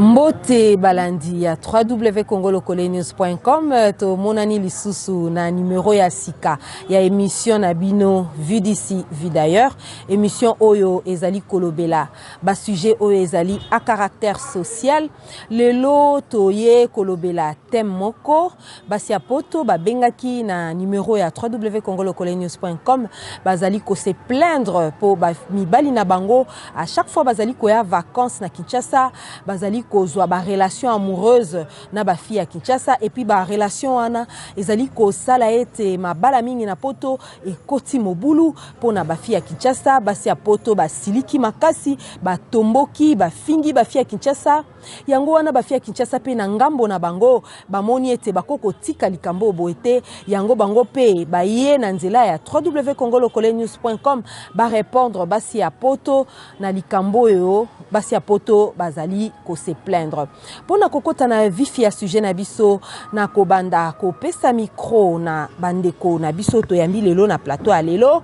Mbote balandi ya www.congolocolenews.com to monani lisusu na numéro ya sika ya émission na bino vue d'ici vue d'ailleurs émission oyo ezali kolobela ba sujet oyo ezali à caractère social lelo toye kolobela thème moko basi apoto ba bengaki na numéro ya www.congolocolenews.com bazali ko se plaindre pour ba mibali na bango à chaque fois bazali ko ya vacances na Kinshasa bazali kozwa ba relation amoureuse na ba fille à Kinshasa et puis ba relation wana ezali ko sala ete mabala mingi na poto et koti mobulu pona ba fille à Kinshasa basi ya poto ba siliki makasi ba tomboki ba fingi ba fille à Kinshasa yango wana ba fille à Kinshasa pe na ngambo na bango ba moni ete bakoko tika likambo boete yango bango pe ba ye na nzela ya www.congolocolenews.com ba répondre basi ya poto na likambo yo basi ya poto bazali ko se plaindre pona kokota na vifi ya sujet na biso na kobanda ko pesa micro na bandeko na biso to yambi lelo na plateau a lelo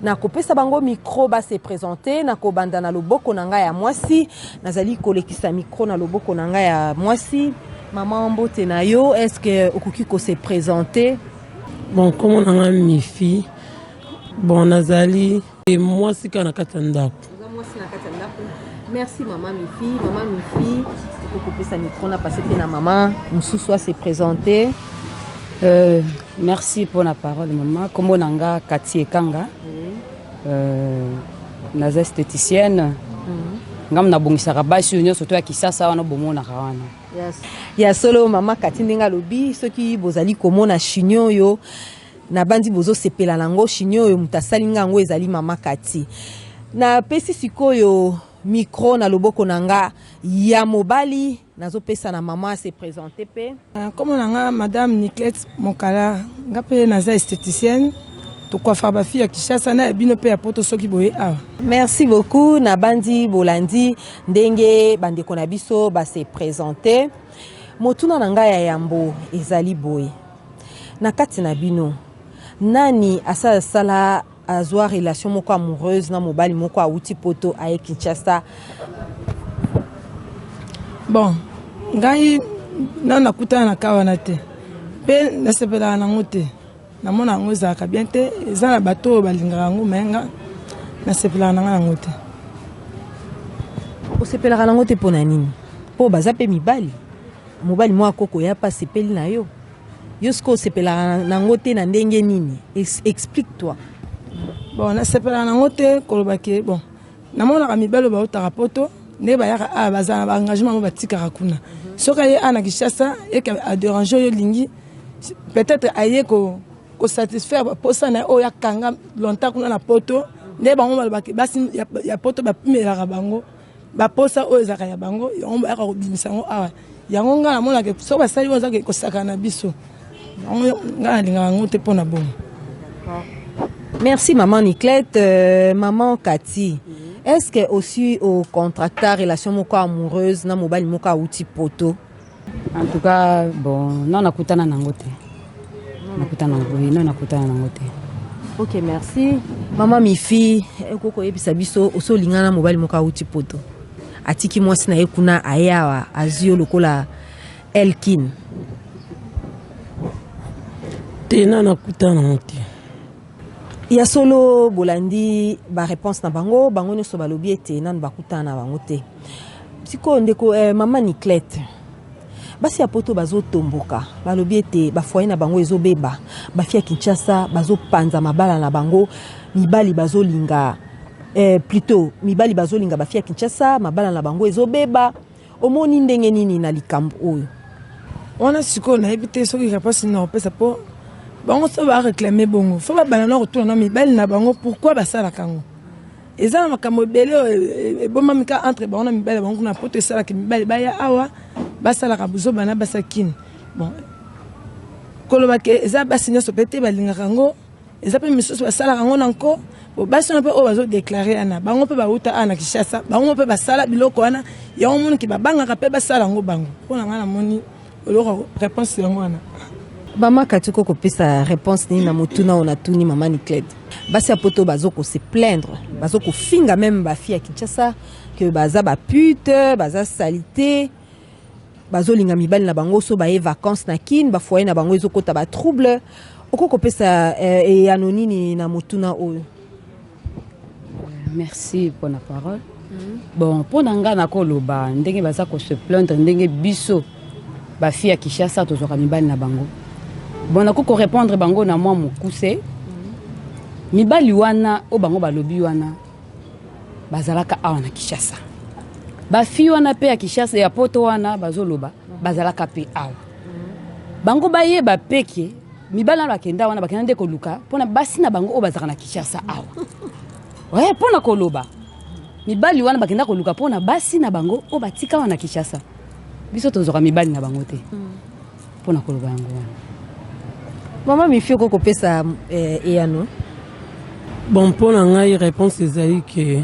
na kopesa bango micro ba se présenter na kobanda na loboko na ngai ya mwasi nazali kolekisa micro na loboko na ngai ya mwasi maman Mbote na yo est-ce que okoki ko se présenter bon comment on a mi fille bon nazali et mwasi kana katandako mwasi na katandako. Merci maman Mifi, pour que ça micro na passé na maman, Moussou se présenter. Merci pour la parole maman. Comme nanga Kati Ekanga. Naza esthéticienne. Ngam na bongisaka basi unyo surtout ya Kisasa wana bomona kawana. Yes. Ya solo maman Kati ndinga lobi soki bozali komona chinyo yo na bandi bozo sepela lango chinyo yo mutasalinga ngo ezali maman Kati. Na pesi sikoyo micro na loboko nanga ya mobali nazo pesa na maman se présenter pe comme nanga madame Nicolette Mokala ngape naza esthéticienne to coiffer ba fille à Kinshasa na bino pe ya poto soki boye awa. Merci beaucoup na bandi bolandi ndenge bande kona biso ba se présenter motuna nanga ya yambo ezali boye na kati na bino nani asa sala azwa relation moko amoureuse na mobali moko auti poto aye Kinshasa. Bon ngai na kutana na kawana te pe nasepela na ngote na mona ngoza ka bien te ezana bato balingaka ngo menga nasepela na ngote osepela na ngote pona nini po baza pe mibali mo akoko ya pa sepeli na yo yosko osepela na ngote na ndenge nini explique-toi. Bon nasepela na ngote kolobake bon namona ka mibalo ba utaka poto ne ba yaka a bazana ba engagement mo batika kuna soka ye ana Kinshasa et que a déranger yo lingi peut-être aye ko satisfaire posa na o yakanga longtemps kuna na poto ne bango balobake basi ya poto ba pimela ka bango ba posa o ezaka ya bango yo ba ka kobimisa ngo awa yango nga namona ke so ba sali wo zaka ko sakana biso nga linga ngote pona bon. Merci maman Nicolette, maman Kati. Est-ce que aussi au contracteur relation moko amoureuse na mobali moko auti poto? En tout cas bon non nakutana nangote. Nakutana nangote. OK, merci. Maman Mifi, ekoko yebisa biso oso lingana mobali moko auti poto. Atiki mwasi na ekuna ayawa azio lokola Elkin. Tena nakutana nangote. Ya solo bolandi ba réponse na bango nyoso balobi ete nan bakutana na bango te. Siko ndeko maman Nicolette. Basi ya poto bazo tomboka. Balobi ete ba foyer na bango ezobeba. Ba fia Kinshasa bazo panza mabala na bango, mibali bazo linga plutôt mibali bazo linga ba fia Kinshasa, mabala na bango ezobeba. Omoni ndenge nini na likambo oyo. Wana siko na ebite soki réponse na opesa po bango so ba réclamer bongo faut ba bana retour na mibali na bango pourquoi ba sala kango ezana makambo belé bomba mika entre bango na mibali bango na poto sala ki mibali ba ya awa ba sala ka buzo bana ba sakine bon koloba ke eza ba signer so pété ba linga kango eza pe misoso ba sala kango nanko bo ba sona pe o bazo déclarer ana bango pe ba uta ana Kinshasa bango pe ba sala biloko wana ya omuntu ki ba banga ka pe ba sala ngo bango pona ngana moni oloko réponse yango wana. Mama Katuko kopesa réponse ni na motuna on a tuni maman Nicolette. Basi apoto bazoko se plaindre, bazoko finga même ba fille à Kinshasa que baza ba pute, baza salité. bazolinga mibali na bango so baye vacances na kin ba foyer na bango ezokota ba trouble okoko pesa anonini na motuna oyo. Merci pour la parole. Bon, pour nanga na koloba ndenge baza ko se plaindre ndenge biso ba fille ki chassa to zoka mibali na bango. Bon na ko répondre bango na moi mokuse. Mibali wana o bango balobi wana bazalaka awa na Kishasa. Ba fille wana pe ya Kishasa ya poto wana bazoloba bazalaka pe awa. Bango baye ba peke mibali na bakenda wana bakenda ndeko luka pona basi na bango o bazaka na Kishasa awa. Ouais, pona koloba. Mibali wana bakenda koluka pona basi na bango o batika wana Kishasa. Biso tozoka mibali na bango te. Pona koloba yango wana. Maman mi fio koko pesa eyano. Bon, pona ngai réponse ezali que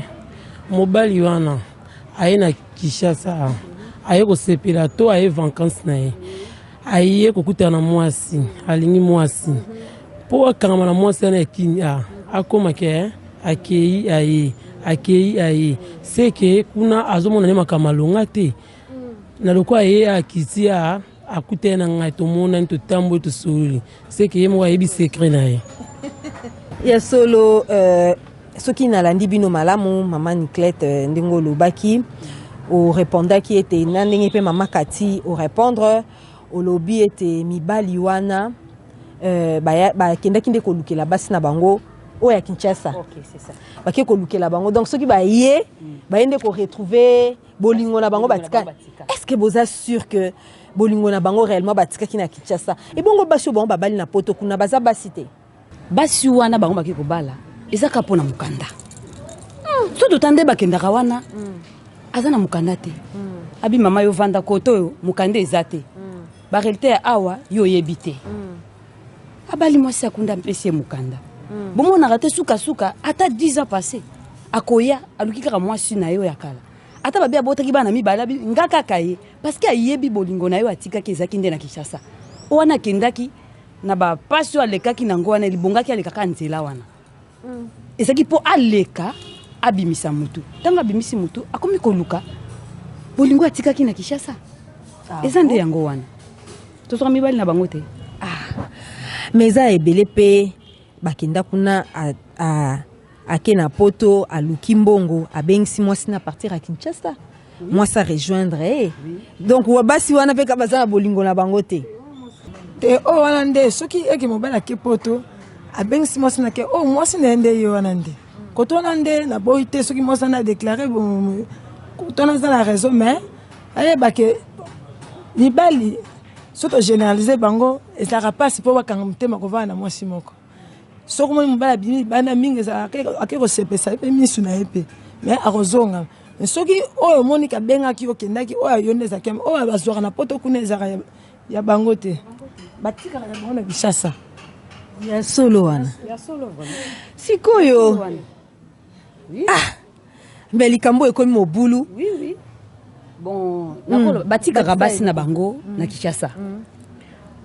mobali wana aye na Kishasa aye ko sepela to aye vacances na ye. Aye ko kutana mwasi, alingi mwasi. Po akama na mwasi na kinya akoma ke akei aye c'est que kuna azomona ne makamalonga te na lokwa ye akitia akutena ngai to mona nto tambo to soli c'est que ye mo yebi secret na ye ya solo soki nalandi bino malamu mama Niclette ndengolo baki o répondaki ete na ndenge pe mama Kati o répondre o lobby ete mibali wana ba kendaki ndeko lukela basi na bango o ya Kinshasa. OK, c'est ça. Baki ko lukela bango donc soki ba ye ba yende ko retrouver bolingo na bango batika. Est-ce que vous êtes sûr que bolingo na bango réellement batika ki na Kinshasa et bongo basi bango babali na poto kuna baza basité basi wana bango baki ko bala ezaka pona mukanda so totande bakenda kawana azana mukanda te abi mama yo vanda koto yo mukanda ezate ba réalité ya awa yo yebite abali mwasi akunda mpese mukanda bomo na rate suka ata 10 ans passé akoya aluki kaka mwasi na yo yakala ata babia botaki bana mibala ngaka kaye parce que ayebi bolingo na yo atika kezaki nde na Kishasa wana kendaki na ba pasio alekaki nango wana libongaki alekaka nzela wana ezaki po aleka abimisa mutu tanga abimisi mutu akomi koluka bolingo atikaki na Kishasa eza nde yango wana tosoka mibali na bango te meza ebele pe bakenda kuna ake na poto aluki mbongo abengisi mwasi na partir à Kinshasa mwasi rejoindre donc wabasi wana pe kabaza na bolingo na bango te o wana nde soki eke mobali ake poto abengisi mwasi na ke o mwasi na nde yo wana nde koto wana nde na boyi te soki mwasi na déclarer bon koto na za la raison mais ayeba ke mibali soto généraliser bango ezalaka pasi po bakanga motema kovana na mwasi moko soko mo mbala bini bana mingi za akeko sepesa pe misu na epe mais akozonga soki oyo monika benga ki okendaki oyo yondeza kem oyo bazwaka na poto kuna ezaka ya bango te batika na bango na Kishasa ya solo wana sikoyo mais likambo ekomi mobulu oui bon nakolo batika kabasi na bango na Kishasa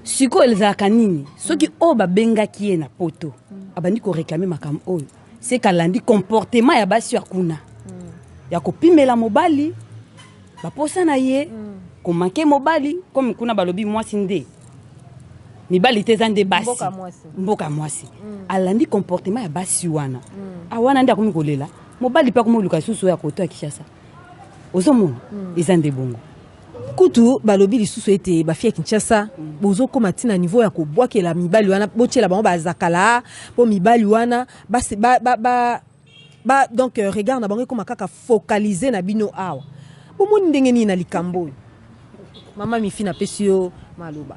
siko elzaka nini soki o babengaki ye na poto abandi ko réclamer makam oyo c'est kalandi comportement ya basi ya kuna ya kopimela mobali baposa na ye ko manke mobali comme kuna balobi mwasi nde mibali te zande basi mboka mwasi alandi comportement ya basi wana awana nde akomi kolela mobali pa komoluka susu ya koto ya Kishasa ozomona ezande bongo kutu balobi lisusu ete bafia Kinshasa bozo koma tina niveau ya kobwakela mibali wana bochela bango bazakala po mibali wana donc regard na bango koma kaka focaliser na bino awa bomoni ndenge nini na likambo mama mifi na pesio maloba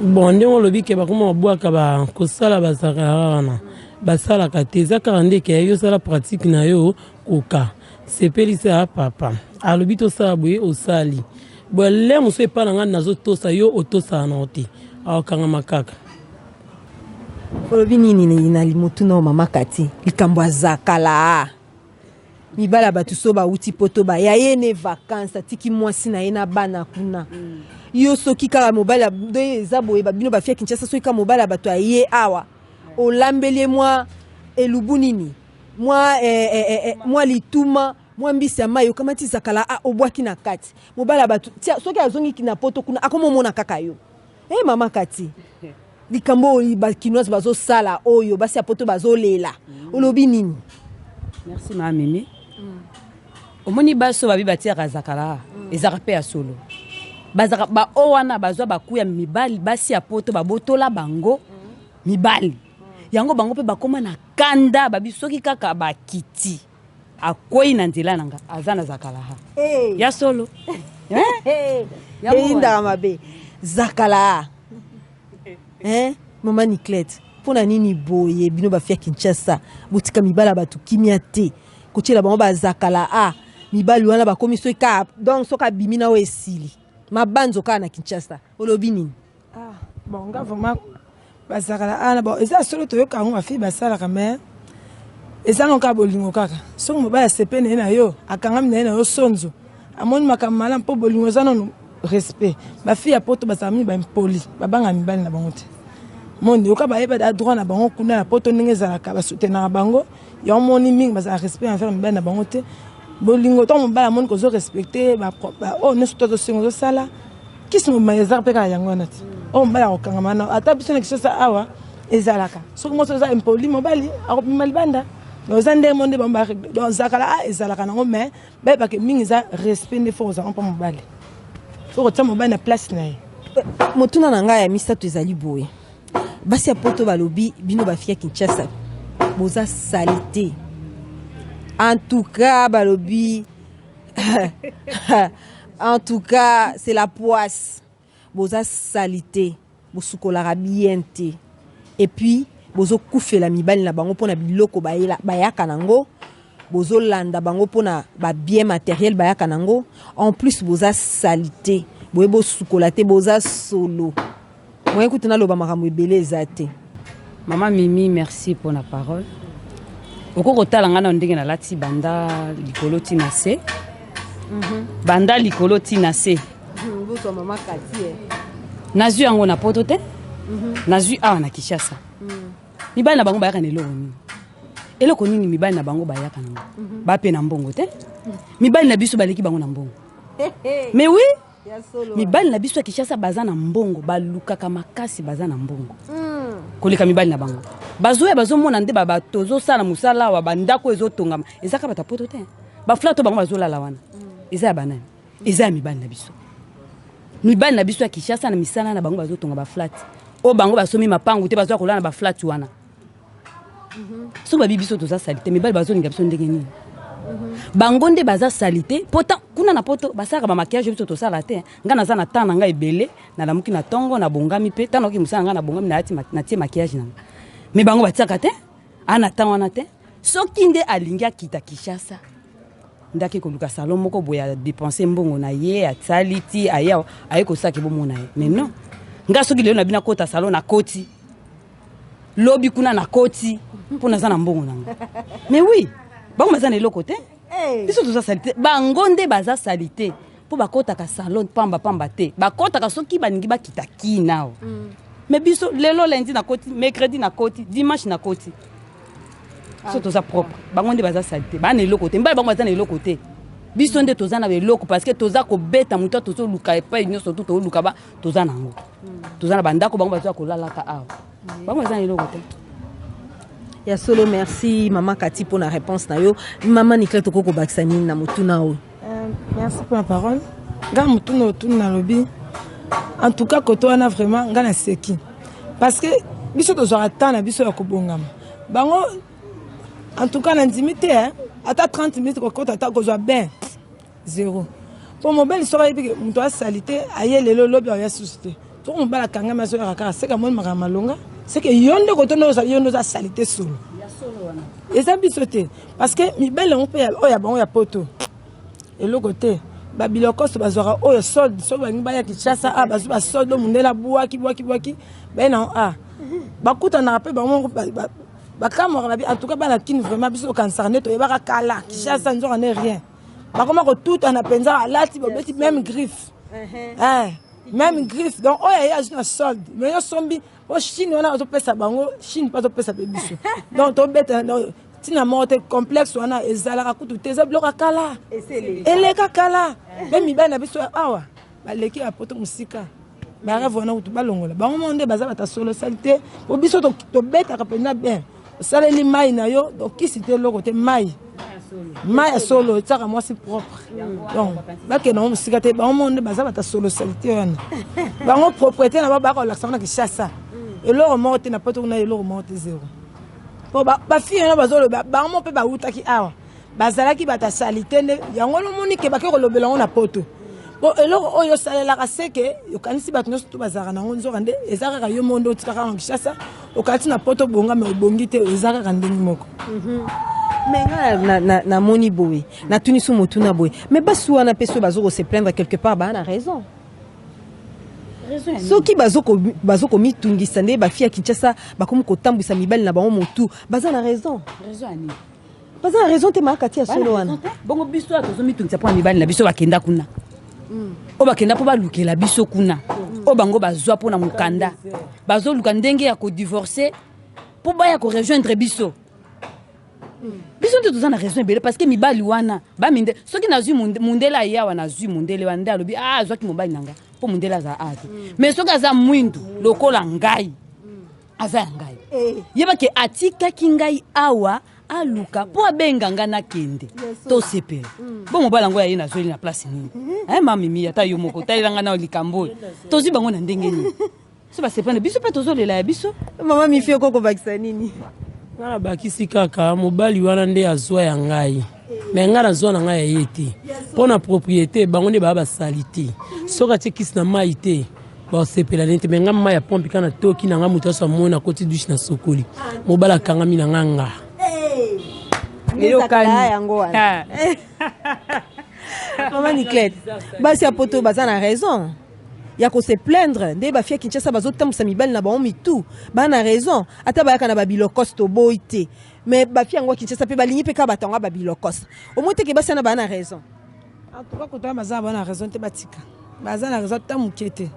bon ndenge olobi ke bakoma babwaka bakosala bazakala wana basalaka te eza kaka ndeke yo osala pratique na yo koka sepelisa papa alobi tosala boye osali boye le mosu epa na ngai nazotosa yo otosala na te akokangama kaka olobi nini na limotuna mama Kati likambo azakala mibala batu so bauti poto baya ye ne vacances atiki mwasi na ye na bana kuna yo soki kaka mobala eza boye babino bafia Kinshasa soki kaka mobala bato aye awa olambeli moi elubu nini moi lituma moi mbisi ya mayo kama ti zakala obwaki na kati mobala batu tia soki azongi kina poto kuna akomomona kaka yo mama kati likambo bakinoise bazo sala oyo basi ya poto bazo lela olobi nini. Merci ma mimi. Omoni baso babi batia zakala ezaka pe ya solo bazaka ba owana bazwa bakuya mibali basi ya poto babotola bango mibali yango bango pe bakoma na kanda babi soki kaka bakiti akwei na nzela nanga azana zakala ya solo ya inda mabe zakala mama Niclette pona nini boye bino bafia Kinshasa botika mibala batu kimia te kotiela bango bazakala mibali wana bakomi soka donc soka bimina o esili mabanzo kana na Kinshasa olobi nini. Bon nga vraiment bazakala bon eza solo toyoka ngo afi basala kama eza nonka bolingo kaka soki mobala sepene na yo akangami na yo sonzo amoni makamala mpo bolingo za non respect bafi ya poto basami ba impoli babanga mibali na bango te monde yoka ba yeba da droit na bango kuna na poto ndenge ezalaka basoutenaka bango ya moni mingi basa respect envers mibali na bango te bolingo to mobala moni kozo respecter ba neso to singo sala kisimo mayeza pe ka yango na ti mbala okanga na ata biso na Kinshasa awa ezalaka soki moto za impoli mobali akopima libanda ozande monde bamba donc zakala ezalaka nango mais ba ke mingi za respect ne faut za on pas mobali faut que mobali na place na ye motuna na ngai ya misato ezali boye basi ya poto balobi bino bafia Kinshasa boza salité en tout cas balobi en tout cas c'est la poisse boza salité bosukola bien te et puis bozo kufela mibali na bango pona biloko bayaka nango bozo landa bango pona ba bien matériel bayaka nango en plus boza salité boyebo sukola te boza solo moi écoute na loba makambo ebele ezate. Maman Mimi, merci pour la parole. Okoko talanga na ndenge na lati banda likolo tina se banda likolo tina se boso mama kati nazu yango na poto te nazu awa na Kinshasa mibali na bango bayaka neloko nini eloko nini mibali na bango bayaka nango bape na mbongo te mibali na biso baleki bango na mbongo mais oui mibali na biso ya Kinshasa baza na mbongo balukaka makasi baza na mbongo koleka mibali na bango bazoya bazomona nde babatozo sala musala wa bandako ezotongama ezaka bata poto te baflato bango bazolala wana eza ya banani eza ya mibali na biso ya Kinshasa na misala na bango bazotonga baflat o bango basomi mapangu te bazoya kolala na baflat wana so babi biso toza salite mibali bazolinga biso ndenge nini bango nde baza salite pota kuna na poto basaka ba maquillage biso tosala te nga naza na tana nga ebele na lamuki na tongo na bongami pe tano ki musala nga na bongami na tie maquillage nanga mais bango batiaka te ana tan wana te soki nde alingi akita Kinshasa ndaki koluka salon moko boya dépenser mbongo na ye atali ti aya aye kosaki bomona ye mais non nga soki lelo na bina kota salon na koti lobi kuna na koti mpona za na mbongo nanga mais oui bango baza na eloko te biso toza salite bango nde baza salite mpo bakotaka salon pamba te bakotaka soki baningi bakita kinao mais biso lelo lundi na koti mercredi na koti dimanche na koti so toza propre bango nde baza salite bana eloko te mbali bango baza na eloko te biso nde toza na eloko parce que toza kobeta mutu tozoluka epai nyonso tu toluka ba toza nango toza na bandako bango baza kolalaka awa bango baza na eloko te. Ya solo merci maman Kati pour la réponse na yo. Maman Niclette koko baksani na mutuna o. Merci pour la parole. Ga mutuna na lobby. En tout cas koto wana vraiment nga na seki. Parce que biso to zora tana biso ya kobongama. Bango en tout cas na intimité hein. Ata 30 minutes ko kota ta ko zo ben. Zéro. Pour mon bel histoire epi muto a salité aye lelo lobby ya suscité. Pour mon bala kanga maso ya kaka seka mon makalonga. C'est que yonde kotono za yondo za salité solo. Ya solo wana. Eza bisote parce que mi belle on peut oya bon ya poto. Et le côté babiloko so bazora oyo solde so bangi ba ya Kinshasa bazu ba solde mundela buaki ben non bakuta na pe ba mo ba kamora en tout cas ba la kin vraiment biso concerné to yeba kala Kinshasa nzora ne rien. Ba comment que tout en apenza alati ba beti même griffe. même griffe donc oyo ya na solde mais yo sombi o Chine wana otopesa bango Chine pas topesa pe biso donc to beta tina morte complexe wana ezalaka kutu teza bloka kala eleka kala même mibana biso awa baleki ya poto musika ba wana kutu balongola bango monde baza bata solo salité po biso to beta ka pena bien saleli mai na yo donc kisite loko te mai solo tsaka moi c'est propre donc bake na musika te bango monde baza bata solo salité wana bango propriété na ba ko laksana ki chassa et loro morte na poto na loro morte zéro po ba fille na bazolo bango pe ba utaki awa bazalaki bata salité ne yango lo moni ke bake ko lobela na poto bon eloko oyo salela kaseke yokanisi bato nyonso to bazaka nango nzoka nde ezaka yo mondo otikaka na Kinshasa okati na poto bonga me obongi te ezaka ka ndenge moko mais na moni boye na tunisu motuna boye mais basu wana peso bazoko se plaindre quelque part ba na raison soki bazoko mitungisa nde ba fia Kinshasa bakomi kotambwisa mibali na bango motu baza na raison ani baza na raison te makati ya solo wana bongo biso atozo mitungisa po mibali na biso bakenda kuna o bakenda po balukela biso kuna o bango bazwa po na mukanda bazoluka ndenge ya ko divorcer po baya ko rejoindre biso biso nde toza na raison ebele parce que mibali wana baminde soki nazwi mundela yawa nazwi mundele wande alobi azwaki mobali nanga po mundela aza ate mais soki aza mwindu lokola ngai aza ya ngai yebake atikaki ngai awa aluka po abenganga na kende to sepela bon mobala ngo ya ye nazweli na place nini mami ata yo moko talelanga na likambo tozwi bango na ndenge nini so basepane biso pe tozolela ya biso mama mifi okoko bakisa nini ngana bakisi kaka mobali wana nde azwa ya ngai me nga nazwa na ngai ya ye te mpo na propriété bango nde baa basali te soki atie kisi na mai te basepela nete me nga mai ya pompe kana toki na nga moto aso amoi na koti dushe na sokoli mobali akangami na nga nga Maman Niclette, basi ya poto baza na raison. Ya ko se plaindre, nde ba fia Kinshasa bazo tambusa mibali na bango mitu. Ba na raison, ata ba yaka na babilokos to boite. Mais ba fia ngo Kinshasa pe balingi pe ka batanga babilokos. Au moins te ke basi na ba na raison. En tout cas kota baza ba na raison te batika. Baza na raison tamukete.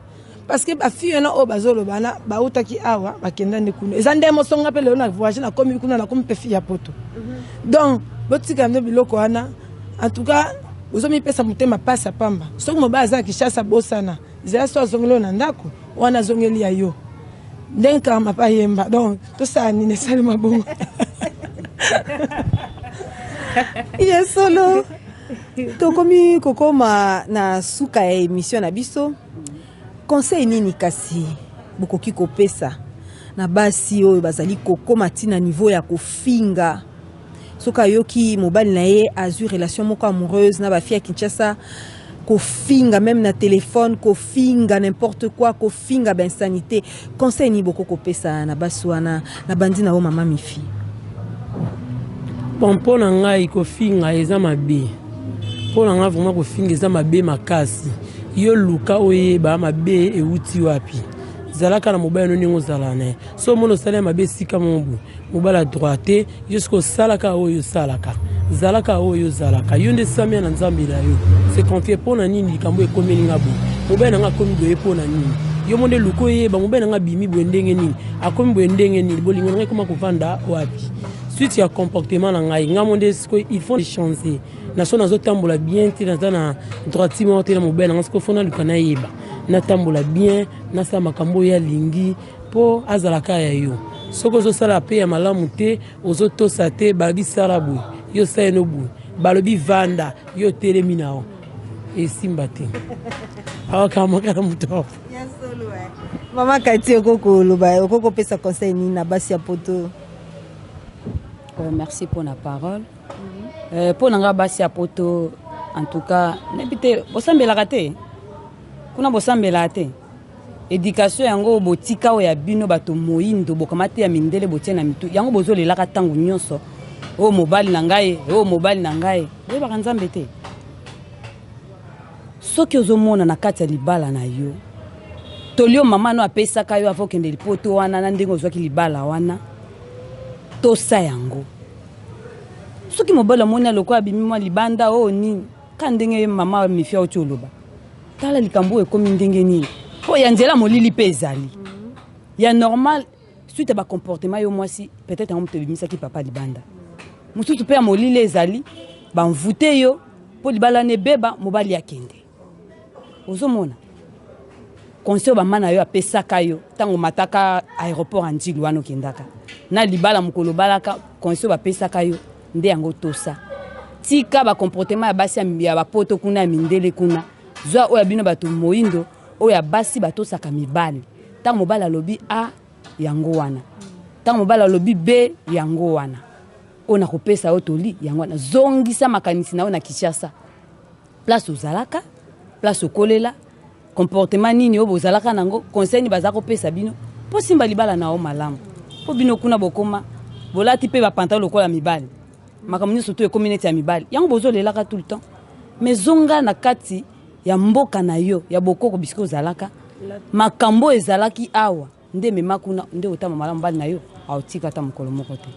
Parce que ba fille na o bazolo bana ba utaki awa bakenda ndekuna. Ezande mo songa pe le na voyage na komi kuna na komi pe fille ya poto. Donc botika ndo biloko wana. En tout cas ozomi pesa mutema pasa pamba. Soki moba za Kinshasa bosana. Zela so zongelo na ndako wana zongeli ya yo. Ndenka mapa yemba. Donc to sa ni ne sali mabongo. Yes solo. Tokomi kokoma na suka ya émission na biso. Conseil nini kasi bokoki kopesa na basi oyo bazali kokoma tina niveau ya kofinga soka yoki mobali na ye azui relation moko amoureuse na ba fille Kinshasa kofinga même na téléphone kofinga n'importe quoi kofinga ben sanité conseil ni boko kopesa na basi wana na bandi na o mama mifi bon pona ngai kofinga eza mabe pona ngai vraiment kofinga eza mabe makasi yo luka oyeba mabe euti wapi zalaka na mobali no ningo zalane so mono sala mabe sika mombu mobala droite jusqu'au salaka oyo salaka zalaka oyo zalaka yo nde samia na nzambe na yo c'est confier pona nini likambo ekomeli ngabo mobali nga komi boye pona nini yo monde luko yeba mobali nga bimi bwendenge nini akomi bwendenge nini bolingo nga koma kovanda wapi suite ya comportement na ngai nga monde il faut changer na so nazo tambola bien ti na droite monte na mobile nga sko fona lukana yeba na tambola bien na sa makambo ya lingi po azalaka ya yo soko zo sala pe ya malamu te ozo to sate balobi sarabu yo sa no bu balobi vanda yo telemi nao e simba te awaka makana muto mama kati okoko loba okoko pesa conseil ni na basi ya poto. Merci pour la parole. Pour nanga basi ya poto, en tout cas, n'habite bosambela raté. Kuna bosambela raté. Éducation yango botika o ya bino bato moyindo bokamate ya mindele botiena mitu. Yango bozolela ka tangu nyonso. O mobali na ngai, o mobali na ngai. Boye ba nzambe te. Soki ozomona na kati ya libala na yo. Tolio mama no apesa kayo avokende lipoto wana na ndengo zwaki libala wana. Tosa yango soki mobala mona lokwa bimimwa libanda o nini ka ndenge mama mifia otoloba tala likambo ekomi ndenge nini po ya nzela molili pe ezali ya normal suite ba comportement yo mwasi peut-être on te bimisa ki papa libanda mususu pe ya molili ezali ba mvute yo po libala ne beba mobali akende ozomona conseil ba mana yo apesaka yo tango mataka aéroport anjili wano kendaka na libala mukolo balaka conseil ba pesaka yo nde yango tosa tika ba comportement ya basi ya ba poto kuna mindele kuna zwa oya bino bato moindo oya basi bato saka mibali tango mobala lobi a yango wana tango mobala lobi b yango wana ona kopesa otoli yango wana zongisa makanisi na ona Kinshasa place ozalaka place okolela comportement nini obo ozalaka nango conseil ni bazako pesa bino po simba libala na o malamu po bino kuna bokoma bolati pe ba pantalon lokola mibali makamuni surtout communauté ya mibali yango bozolelaka tout le temps mais zonga na kati ya mboka na yo ya bokoko bisiko zalaka makambo ezalaki awa nde mema kuna nde otama malamu bali na yo autika ta mokolo moko te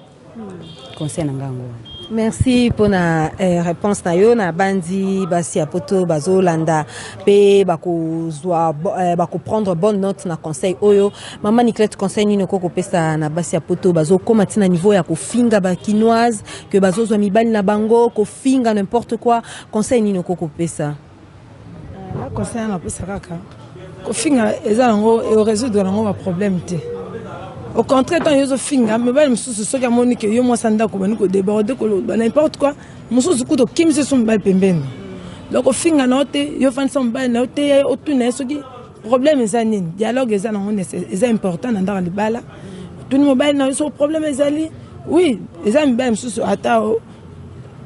conseil na ngango. Merci pour la réponse na yo na bandi basi ya poto bazolanda pe bako prendre bonne note na conseil oyo mama Niclette conseil ni noko pesa na basi ya poto bazo koma tina niveau ya ko finga ba kinoise que bazo zo mibali na bango ko finga n'importe quoi conseil ni noko pesa la conseil na pesa kaka ko finga ezango e résoudre nango ba problème te. Au contraire, quand ils ont fini, mais ben, monsieur, ce qui a monique, yo moi sanda ko bani ko déborder ko n'importe quoi, monsieur, ce coup de kim se sont bal pemben. Donc au fini na note, yo fan son bal na note, au tout na ce qui problème ezani, dialogue ezana on est important dans le bala. Tout le mobile na so problème ezali. Oui, ezami ben monsieur ata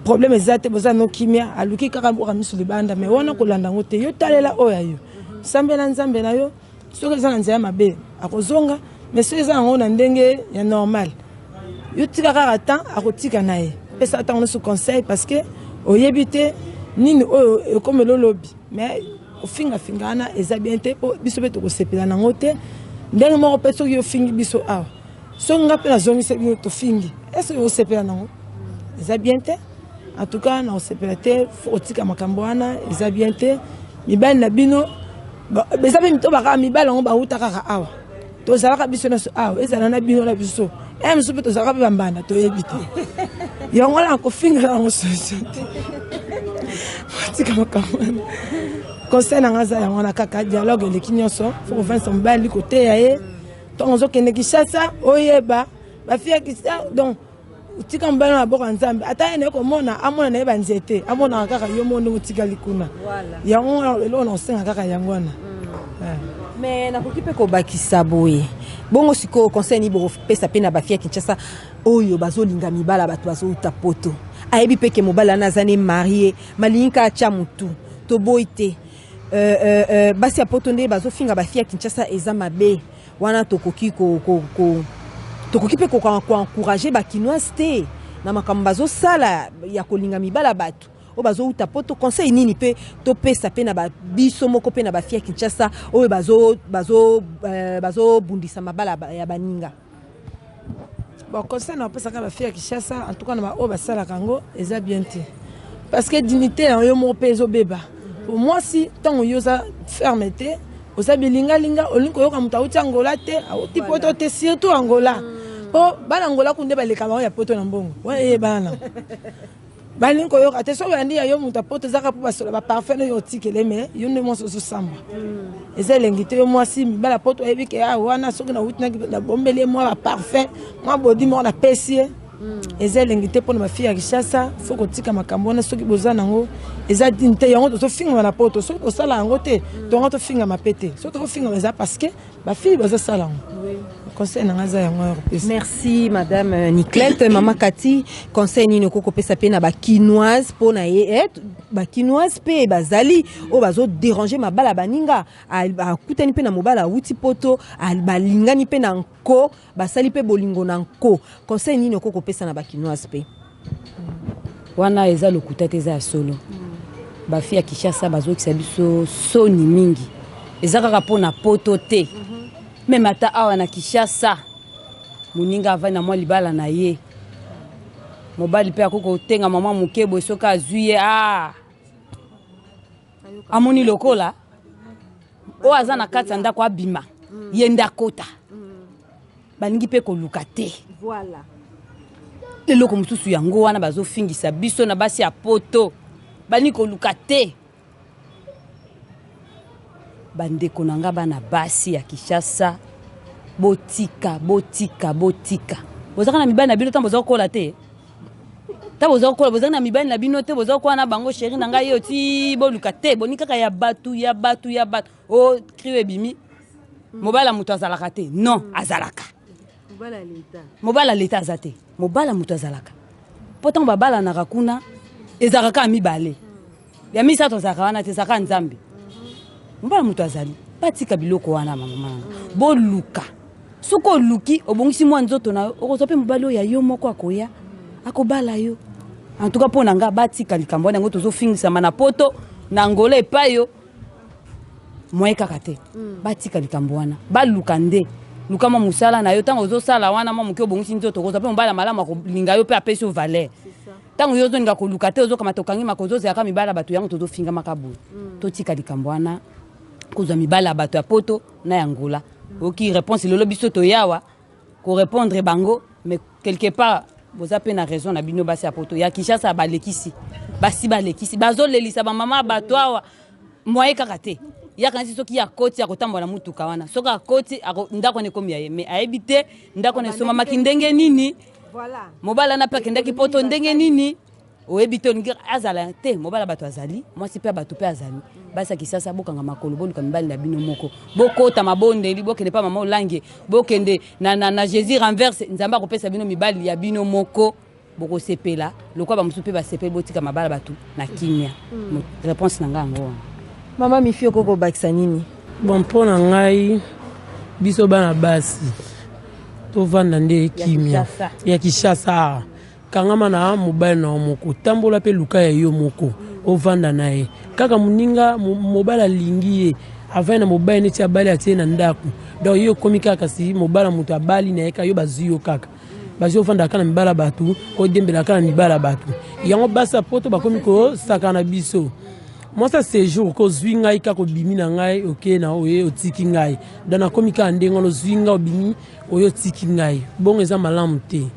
problème ezate boza no kimia, aluki kaka bo kami sur le banda, mais wana ko landa ngote, yo talela oya yo. Sambe na nzambe na yo, so que ezana nzaya mabe, akozonga. Mais ceux qui ont un dengue, c'est normal. Yo tika kaka temps akotika nae. Pesa temps nous conseil parce que au yebite nini o comme le lobby. Mais au finga na ezabiente po biso beto ko sepela na ngote. Ndenge mo peso yo fingi biso awa. So ngape na zongi se biso to fingi. Est-ce que o sepela na ngo? Ezabiente. En tout cas na o sepela te faut tika makambo wana ezabiente. Mibali na bino bezabe mito baka mibali ngo ba utaka ka awa. Tozalaka biso na so awa ezala na bino na biso musu pe tozalaka pe bambanda to yebite yango la ko finga ngo société tika makamana conseil na ngaza yango na kaka dialogue le kinyonso faut faire son bali côté yae tonzo kene Kinshasa oyeba ba fia kisa donc tika mbana na boka nzambe ata ene ko mona amona na banzete amona kaka yo mondo tika likuna yango lo na senga kaka yango na mais na kokipe ko bakisa boye bongo siko conseil ni bo pesa pe na bafia Kinshasa oyo bazolinga mibala bato bazo utapoto ayebi peke mobala nazane marié malinka cha mutu to boite basi apoto nde bazofinga bafia Kinshasa eza mabe wana tokoki tokokipe ko encourager ba kinoise te na makambo bazosala ya kolinga mibala bato o bazo utapoto conseil nini pe to pesa pe na ba biso moko pe na ba fia Kinshasa o bazo bundisa mabala ya baninga. Bon conseil na pesa ka ba fia Kinshasa en tout cas na ba o basala kango eza bien te parce que dignité en yo mo peso beba pour moi si tant yo za fermeté o sa bilinga linga olinko yo ka mutauti Angola te o tipo te surtout Angola po bana Angola kunde ba lekama ya poto na mbongo wa bana balinko yo ate so yandi yo muta poto zaka po basola ba parfait yo tikele mais yo ne mo so samba ezelengite yo mwasi bala poto ebike wana soki na utina na bombele mo ba parfait mo bodi mo na pesie ezelengite po na bafia Kinshasa faut kotika makambo na soki bozana ngo eza dinte yango to finga na poto soki to sala ngo te to to finga mapete so to finga eza parce que ba fille baza sala ngo conseil na ngaza yango. Merci madame Niclette. Mama Kati conseil ni noko kopesa pe na ba kinoise po na ba kinoise pe bazali o bazo déranger mabala baninga a kutani pe na mobala wuti poto balingani pe na nko basali pe bolingo na nko conseil ni noko kopesa na ba kinoise pe wana eza lokuta te za solo ba fia Kinshasa bazo kisabiso soni mingi eza kaka po na poto te. Même ata awa na Kinshasa muninga avai na mwa libala na ye mobali pe akoko tenga mama mukebo soka azuye amoni lokola o aza na kati ya ndako abima ye nde akota balingi mpe koluka te Voilà. eloko mosusu yango wana bazofingisa biso na basi ya poto balingi koluka te bandeko na nga bana basi ya Kinshasa botika bozaka na mibali na bino ntango bozaka kola te ntango bozaka kola bozaka na mibali na bino te bozaka kola na bango sheri na ngai yo ti boluka te boni kaka ya batu o crio ebimi mobala moto azalaka te non azalaka mobala leta aza te mobala moto azalaka po ntango babalanaka kuna ezalaka ya mibale ya misato azalaka wana te ezalaka nzambe mobala moto azali batika biloko wana mama boluka soki oluki obongisi mwa nzoto na yo okozwa mpe mobali oyo ya yo moko akoya akobala yo en tout cas mpo na nga batika likambo wana yango tozofingisama na poto na ngolo epai yo moye kaka te batika likambo wana baluka nde luka mwa mosala na yo ntango ozosala wana mwa moke obongisi nzoto okozwa mpe mobala malamu akolinga yo mpe apesi yo valeur ntango yo ozolinga koluka te ozokamata okangimaka ozozalaka mibala bato yango tozofingamaka boye totika likambo wana kozwa mibala bato ya poto na ya ngola oki réponse lelo biso toyawa ko répondre bango mais quelque part boza pe na raison na bino basi ya poto ya Kinshasa balekisi basi balekisi bazolelisa ba mama bato awa moye kaka te ya kanisi soki ya koti ya kotambola mutuka wana soki akoti ndako ne komi ya mais ayebi te ndako ne soma makindenge nini Voilà. mobala na pa kendaki poto ndenge nini oyebi te olingi azala te mobala bato azali mwasi mpe bato mpe azali basi ya Kinshasa bokanga makolo boluka mibali na bino moko bokota mabondeli bokende pa mama olange bokende na Jésus renverse nzambe akopesa bino mibali ya bino moko bokosepela lokwa bamosusu mpe basepeli botika mabala bato na kimia réponse na nga yango Mama Mifi okoko bakisa nini? Bon mpo na ngai biso bana basi tovanda nde kimia ya Kinshasa kangama na mobali na moko tambola pe luka ya yo moko ovanda na ye kaka muninga mobala lingi ye avana mobali neti abali atie na ndaku donc yo komi kaka si mobala mutu abali na ye ka yo bazuyo kaka bazo ovanda kana mibala batu ko dembela kana mibala batu yango basa poto bakomi ko sakana biso moi ça c'est jour ko zwinga ika ko bimi na ngai okay na oye otiki ngai dana komi ka ndengo no zwinga obimi oyo tiki ngai bon eza malamu te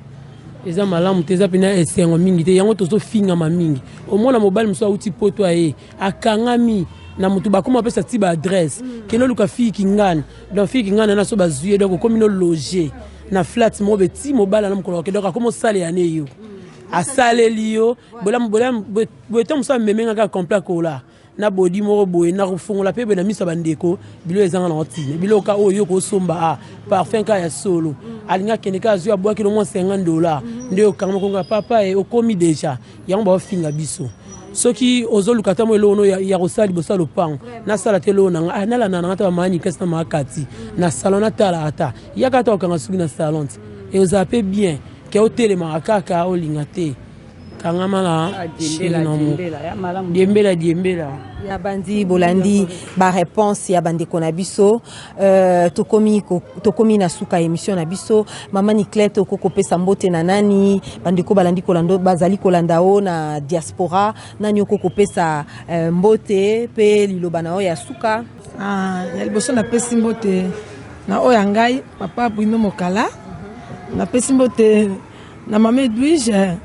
eza malamu te eza pena esengo mingi te yango tozofinga mingi omona mobali moso auti poto aye akangami na mutu bakoma pesa ti ba adresse keno luka fille kingana donc fille kingana na so bazuye donc comme no loger na flat mo beti mobali na mukolo donc akomo sale ya ne yo asale liyo bolam boetam moso memenga ka complet kola na bodi moko boye na kofungola pe na misa bandeko bilo ezanga na otine bilo ka oyo ko somba parfum ka ya solo alinga kende ka azwa boaki no mo $50 ndio kama konga papa e okomi deja yango ba finga biso soki ozoluka tamo elono ya rosali bosalo pang na sala telo na na la na ta mani kesa makati na salon na tala ata yaka ta okanga suki na salon et ozape bien ke hotelema akaka olinga te kangama la diembela ya bandi bolandi ba réponse ya bandeko na biso tokomi na suka émission na biso mama Niclette okoko pesa mbote na nani bandeko balandi kolando bazali kolanda o na diaspora nani okoko pesa mbote pe liloba na o ya suka ya liboso na pesi mbote na o ya ngai papa Bruno Mokala na pesi mbote na mama Edwige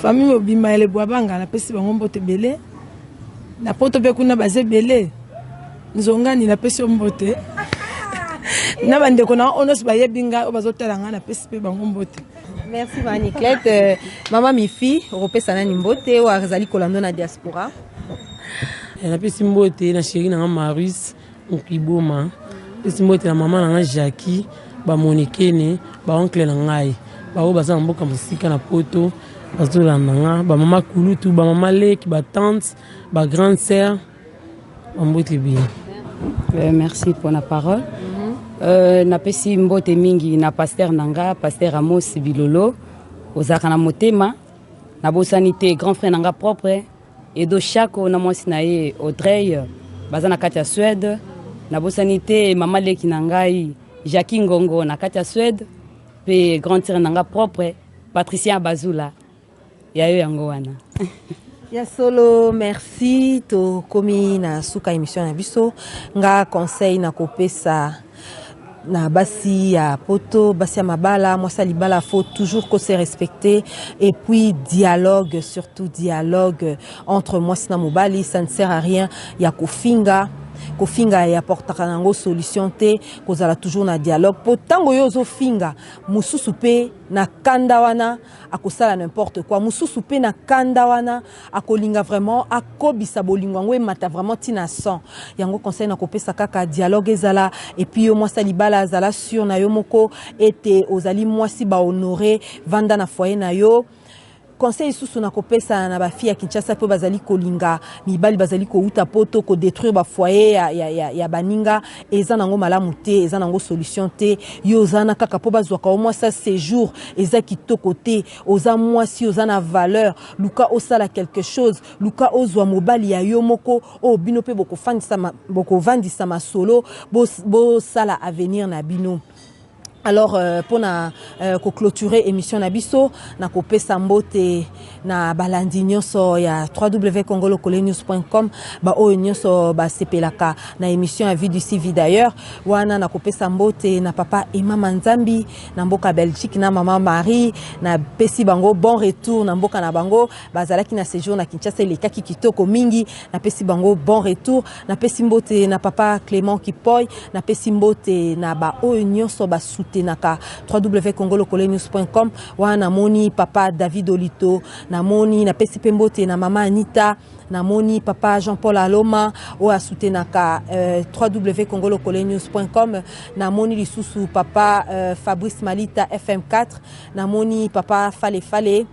famille obima ele bwabanga na pesi bango mbote bele na poto pe kuna baze bele nzongani na pesi mbote na bandeko na onos bayebinga obazotala nga na pesi pe bango mbote. Merci Mama Niclette. Mama Mifi opesa nani mbote o azali kolando na diaspora na pesi mbote na chérie na Maris Nkiboma pesi mbote na mama na Jackie ba Monikene ba oncle na ngai ba o baza mboka musika na poto bazola nanga ba mama Kulutu ba mama Leki ba tante ba grande sœur mbote bien. Merci pour la parole. Na pesi mbote mingi na pasteur nanga pasteur Amos Bilolo ozaka na motema na bosanité grand frère nanga propre Edo Chako na mwasi na ye Audrey baza na kati ya Suède na bosanité mama Leki na ngai Jackie Ngongo na kati ya Suède pe grand sœur nanga propre Patricia Bazula ya yo yango wana. Ya solo merci to komi na suka émission na biso nga conseil na kopesa na basi ya poto basi ya mabala mwasa libala faut toujours que se respecter et puis dialogue, surtout dialogue entre mwasi na mobali, ça ne sert à rien ya kofinga ya portaka nango solution te kozala toujours na dialogue po tango yo zo finga mususu pe na kanda wana akosala n'importe quoi mususu pe na kanda wana akolinga vraiment akobisa bolingo ngo emata vraiment tina son yango conseil na kopesa kaka dialogue ezala et puis yo mwasa libala azala sur na yo moko ete ozali mwasi ba honorer vanda na foyer na yo. Conseil sous na kopesa na ba fille Kinshasa pe bazali kolinga mibali bazali ko uta poto ko détruire ba foyer ya baninga eza nango malamu te eza nango solution te yo zana kaka po bazwa ka au moins ça séjour eza kitoko te oza mwasi oza na valeur luka osala quelque chose luka ozwa mobali ya yo moko o bino pe boko vandisa masolo bo sala avenir na bino. Alors pour na clôturer émission na biso na kopesa mbote na balandi nyonso ya www.congolocolenews.com ba o nyonso ba sepelaka na émission à vie d'ici vie d'ailleurs wana na kopesa mbote na papa Emma Nzambi na mboka Belgique na maman Marie na pesi bango bon retour na mboka na bango bazalaki na séjour na Kinshasa lekaki kitoko mingi na pesi bango bon retour na pesi mbote na papa Clément Kipoy na pesi mbote na ba o nyonso ba tenaka www.congolocolenews.com wana moni papa David Olito na moni na pesi pembote na mama Anita na moni papa Jean-Paul Aloma o asutenaka www.congolocolenews.com na moni lisusu papa Fabrice Malita FM4 na moni papa Fale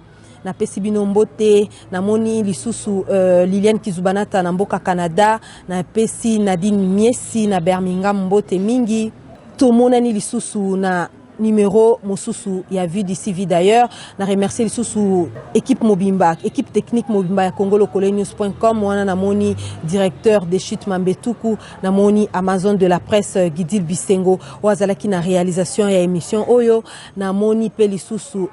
na pesi bino mbote na moni lisusu Liliane Kizubanata na mboka Canada na pesi Nadine Miesi na Birmingham mbote mingi tomonani lisusu na numéro mosusu ya vie d'ici vie d'ailleurs na remercier lisusu équipe Mobimba équipe technique Mobimba ya congolocolenews.com wana na moni directeur de chute Mambetuku na moni Amazon de la presse Gidil Bisengo wazalaki na réalisation ya émission oyo na moni pe lisusu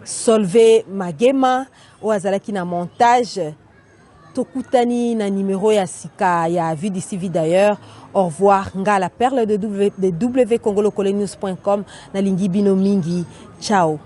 Solve Magema wazalaki na montage tokutani na numéro ya sika ya vie d'ici vie d'ailleurs. Au revoir nga la perle de www.congolocolenews.com na lingi bino mingi. Ciao.